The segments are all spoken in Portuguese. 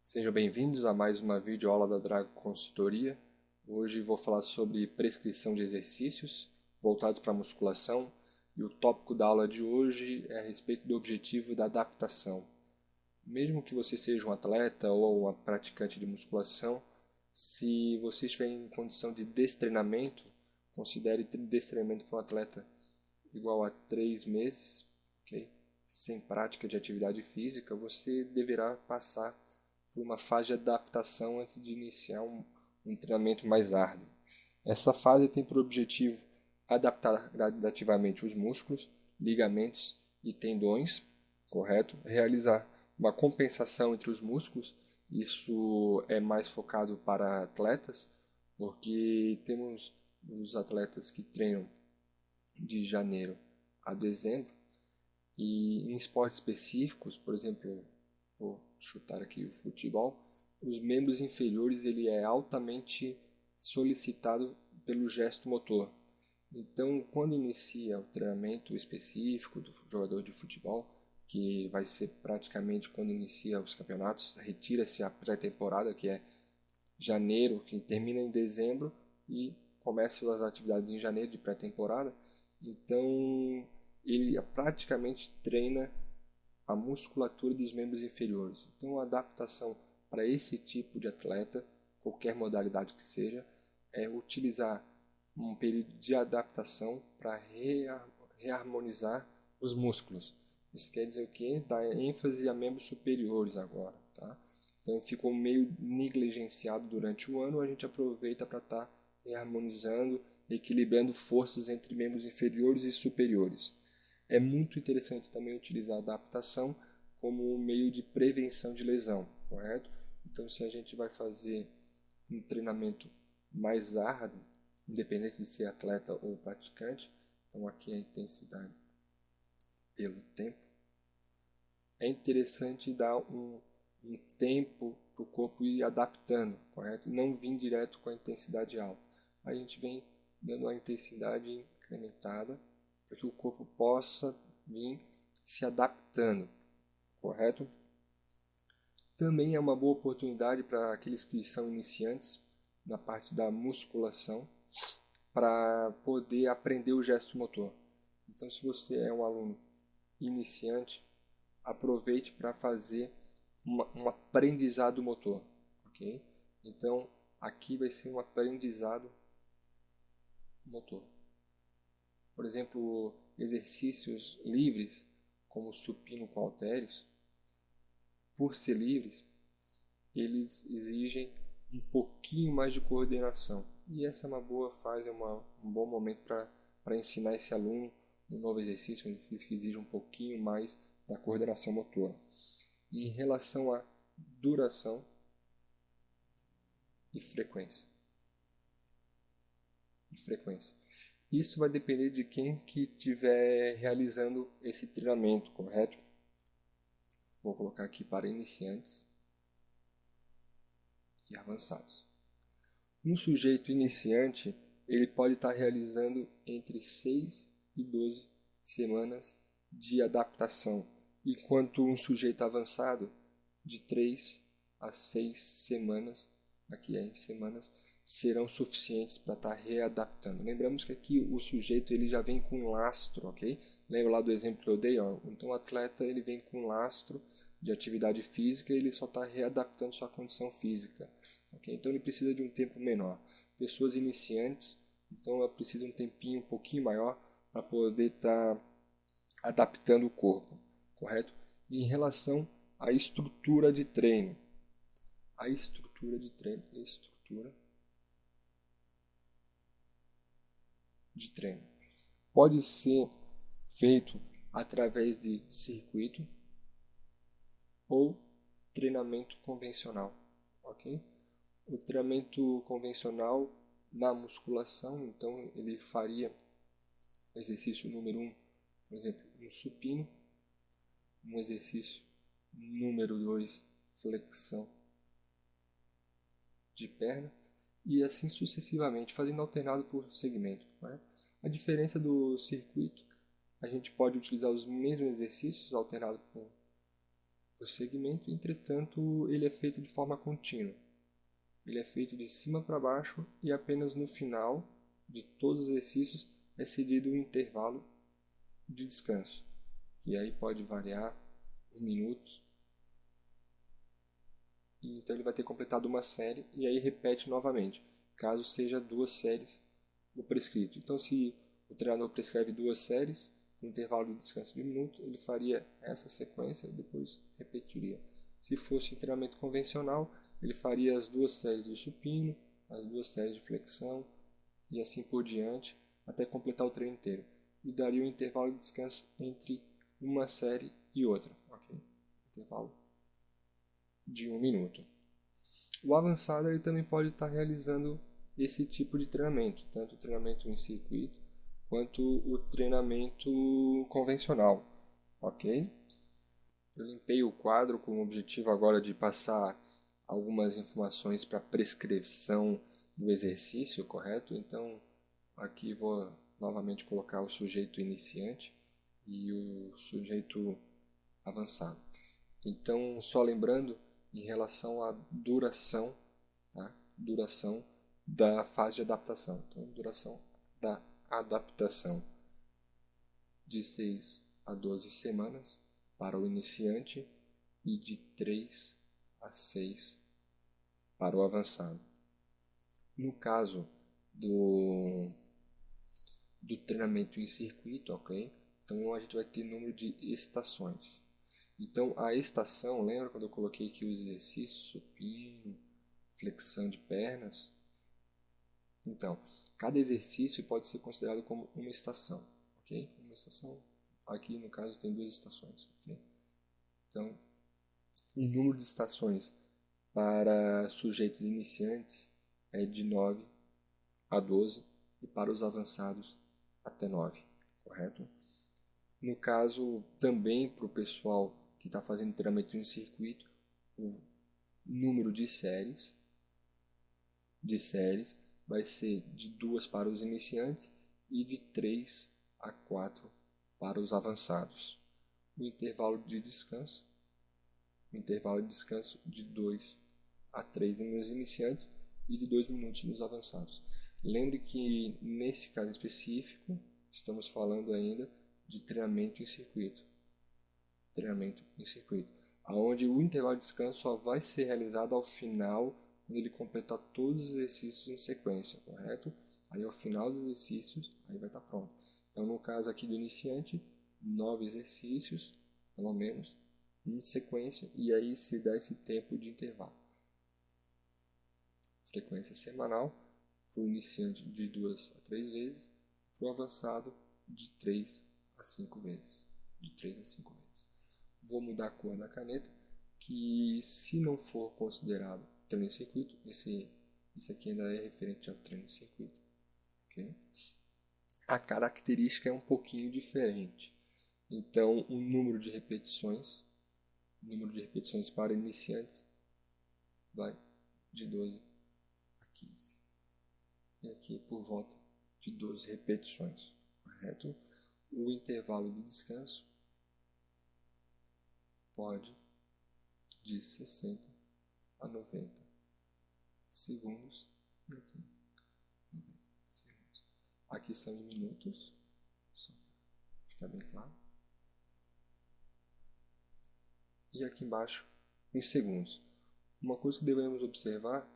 Sejam bem-vindos a mais uma videoaula da Drago Consultoria. Hoje vou falar sobre prescrição de exercícios voltados para a musculação e o tópico da aula de hoje é a respeito do objetivo da adaptação. Mesmo que você seja um atleta ou uma praticante de musculação, se você estiver em condição de destreinamento, considere destreinamento para um atleta igual a 3 meses, ok? Sem prática de atividade física, você deverá passar por uma fase de adaptação antes de iniciar um treinamento mais árduo. Essa fase tem por objetivo adaptar gradativamente os músculos, ligamentos e tendões, correto? Realizar uma compensação entre os músculos, isso é mais focado para atletas, porque temos os atletas que treinam de janeiro a dezembro e em esportes específicos, por exemplo, vou chutar aqui o futebol, os membros inferiores ele é altamente solicitado pelo gesto motor. Então, quando inicia o treinamento específico do jogador de futebol, que vai ser praticamente quando inicia os campeonatos, retira-se a pré-temporada, que é janeiro, que termina em dezembro, e começam as atividades em janeiro de pré-temporada. Então, ele praticamente treina a musculatura dos membros inferiores. Então, a adaptação para esse tipo de atleta, qualquer modalidade que seja, é utilizar um período de adaptação para reharmonizar os músculos. Isso quer dizer o quê? Dar ênfase a membros superiores agora, tá? Então, ficou meio negligenciado durante o ano, a gente aproveita para estar reharmonizando, equilibrando forças entre membros inferiores e superiores. É muito interessante também utilizar a adaptação como um meio de prevenção de lesão, correto? Então, se a gente vai fazer um treinamento mais árduo, independente de ser atleta ou praticante, então aqui a intensidade pelo tempo, é interessante dar um tempo para o corpo ir adaptando, correto? Não vir direto com a intensidade alta. A gente vem dando a intensidade incrementada para que o corpo possa vir se adaptando, correto? Também é uma boa oportunidade para aqueles que são iniciantes na parte da musculação para poder aprender o gesto motor. Então, se você é um aluno iniciante, aproveite para fazer um aprendizado motor, ok? Então, aqui vai ser um aprendizado motor. Por exemplo, exercícios livres, como supino com halteres, por ser livres, eles exigem um pouquinho mais de coordenação. E essa é uma boa fase, um bom momento para ensinar esse aluno um novo exercício, um exercício que exige um pouquinho mais da coordenação motora. E em relação à duração e frequência. Isso vai depender de quem que estiver realizando esse treinamento, correto? Vou colocar aqui para iniciantes e avançados. Um sujeito iniciante, ele pode estar realizando entre 6 e 12 semanas de adaptação, enquanto um sujeito avançado, de 3 a 6 semanas, aqui é em semanas, serão suficientes para estar readaptando. Lembramos que aqui o sujeito ele já vem com lastro, ok? Lembra lá do exemplo que eu dei? Ó? Então o atleta ele vem com lastro de atividade física e ele só está readaptando sua condição física. Okay? Então ele precisa de um tempo menor. Pessoas iniciantes, então ela precisa de um tempinho um pouquinho maior para poder estar adaptando o corpo, correto? E em relação à estrutura de treino, pode ser feito através de circuito ou treinamento convencional, ok? O treinamento convencional na musculação, então ele faria exercício número 1, por exemplo, um supino, um exercício número 2, flexão de perna, e assim sucessivamente, fazendo alternado por segmento. Né? A diferença do circuito, a gente pode utilizar os mesmos exercícios alternado o segmento, entretanto, ele é feito de forma contínua. Ele é feito de cima para baixo e apenas no final de todos os exercícios é cedido um intervalo de descanso. E aí pode variar 1 minuto. Então ele vai ter completado uma série e aí repete novamente, caso seja 2 séries no prescrito. Então se o treinador prescreve 2 séries, com intervalo de descanso de 1 minuto, ele faria essa sequência e depois repetiria. Se fosse um treinamento convencional, ele faria as 2 séries do supino, as 2 séries de flexão e assim por diante, até completar o treino inteiro. E daria um intervalo de descanso entre uma série e outra. Okay? Intervalo de 1 minuto. O avançado ele também pode estar realizando esse tipo de treinamento, tanto o treinamento em circuito quanto o treinamento convencional. Ok? Eu limpei o quadro com o objetivo agora de passar algumas informações para prescrição do exercício, correto? Então, aqui vou novamente colocar o sujeito iniciante e o sujeito avançado. Então, só lembrando, em relação à duração, tá? Duração da fase de adaptação. Então, duração da adaptação de 6 a 12 semanas para o iniciante e de 3 a 6 para o avançado. No caso do treinamento em circuito, ok? Então a gente vai ter número de estações. Então a estação, lembra quando eu coloquei aqui os exercícios, supino, flexão de pernas? Então, cada exercício pode ser considerado como uma estação, ok? Uma estação, aqui no caso tem 2 estações, ok? Então, o número de estações para sujeitos iniciantes é de 9 a 12 e para os avançados até 9, correto? No caso, também para o pessoal que está fazendo treinamento em circuito, o número de séries vai ser de 2 para os iniciantes e de 3 a 4 para os avançados. O intervalo de descanso de 2 a 3 nos iniciantes e de 2 minutos nos avançados. Lembre que nesse caso específico, estamos falando ainda de treinamento em circuito. Onde o intervalo de descanso só vai ser realizado ao final, quando ele completar todos os exercícios em sequência, correto? Aí ao final dos exercícios, aí vai estar pronto. Então no caso aqui do iniciante, 9 exercícios, pelo menos, em sequência, e aí se dá esse tempo de intervalo. Frequência semanal, para o iniciante de 2 a 3 vezes, para o avançado de 3 a 5 vezes. Vou mudar a cor da caneta, que se não for considerado treino em circuito, esse aqui ainda é referente ao treino em circuito. Okay? A característica é um pouquinho diferente. Então, o número de repetições para iniciantes vai de 12 a 15. E aqui por volta de 12 repetições, correto? O intervalo de descanso pode de 60 a 90 segundos. Aqui, 90 segundos. Aqui são em minutos, só para ficar bem claro. E aqui embaixo em segundos. Uma coisa que devemos observar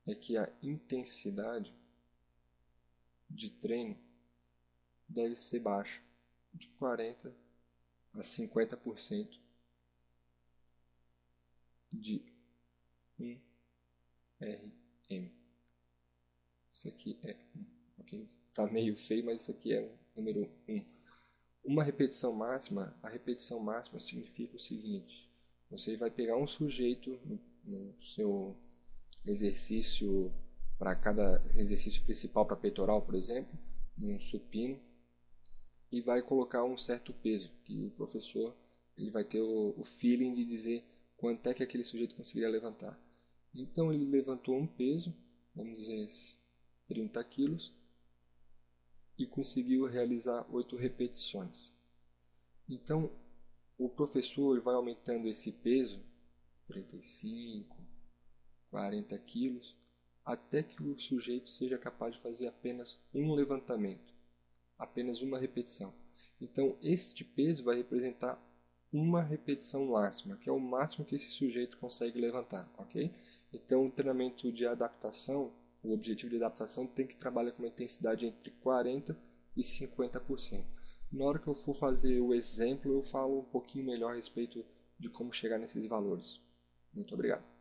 é que a intensidade de treino deve ser baixa, de 40 a 50% de 1 RM. Isso aqui é 1, ok? Tá meio feio, mas isso aqui é o número 1. Uma repetição máxima, a repetição máxima significa o seguinte: você vai pegar um sujeito no seu exercício, para cada exercício principal para peitoral, por exemplo, num supino, e vai colocar um certo peso, que o professor ele vai ter o feeling de dizer quanto é que aquele sujeito conseguiria levantar. Então ele levantou um peso, vamos dizer 30 quilos, e conseguiu realizar 8 repetições. Então, o professor vai aumentando esse peso, 35, 40 quilos, até que o sujeito seja capaz de fazer apenas um levantamento, apenas uma repetição. Então, este peso vai representar uma repetição máxima, que é o máximo que esse sujeito consegue levantar, ok? Então, o treinamento de adaptação, o objetivo de adaptação tem que trabalhar com uma intensidade entre 40% e 50%. Na hora que eu for fazer o exemplo, eu falo um pouquinho melhor a respeito de como chegar nesses valores. Muito obrigado.